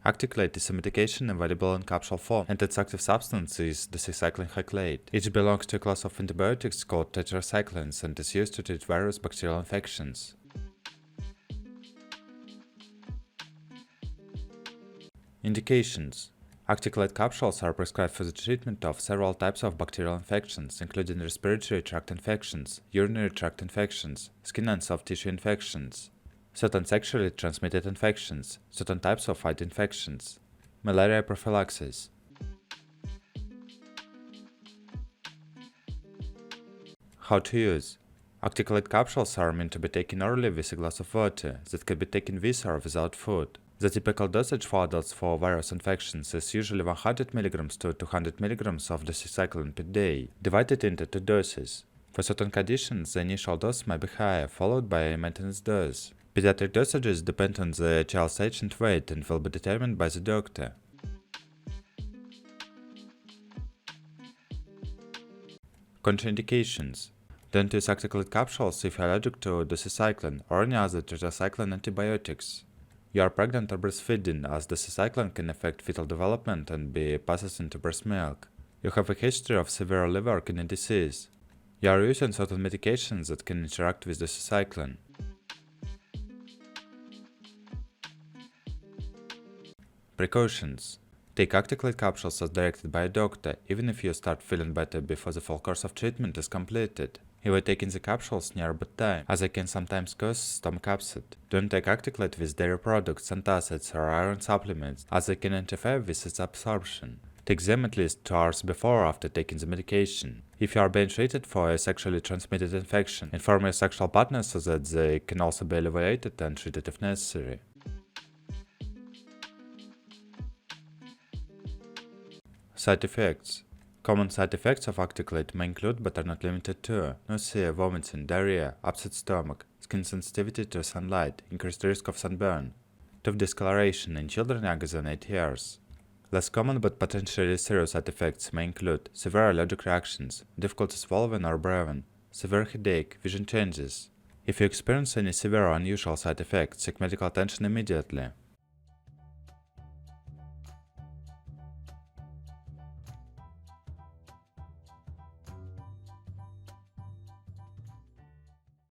Acticlate is a medication available in capsule form, and its active substance is doxycycline hyclate. It belongs to a class of antibiotics called tetracyclines and is used to treat various bacterial infections. Indications. Acticlate capsules are prescribed for the treatment of several types of bacterial infections, including respiratory tract infections, urinary tract infections, skin and soft tissue infections, certain sexually transmitted infections, certain types of eye infections, malaria prophylaxis. How to use. Acticlate capsules are meant to be taken orally with a glass of water that can be taken with or without food. The typical dosage for adults for various infections is usually 100 mg to 200 mg of doxycycline per day, divided into 2 doses. For certain conditions, the initial dose may be higher, followed by a maintenance dose. Pediatric dosages depend on the child's age and weight and will be determined by the doctor. Contraindications. Don't use Acticlate capsules if you are allergic to doxycycline or any other tetracycline antibiotics. You are pregnant or breastfeeding, as doxycycline can affect fetal development and be passed into breast milk. You have a history of severe liver or kidney disease. You are using certain medications that can interact with doxycycline. Precautions. Take Acticlate capsules as directed by a doctor, even if you start feeling better before the full course of treatment is completed. Avoid taking the capsules near bedtime, as they can sometimes cause stomach upset. Don't take Acticlate with dairy products, antacids, or iron supplements, as they can interfere with its absorption. Take them at least 2 hours before or after taking the medication. If you are being treated for a sexually transmitted infection, inform your sexual partner so that they can also be evaluated and treated if necessary. Side effects. Common side effects of Acticlate may include, but are not limited to, nausea, vomiting, diarrhea, upset stomach, skin sensitivity to sunlight, increased risk of sunburn, tooth discoloration in children younger than 8 years. Less common but potentially serious side effects may include severe allergic reactions, difficulty swallowing or breathing, severe headache, vision changes. If you experience any severe or unusual side effects, seek medical attention immediately.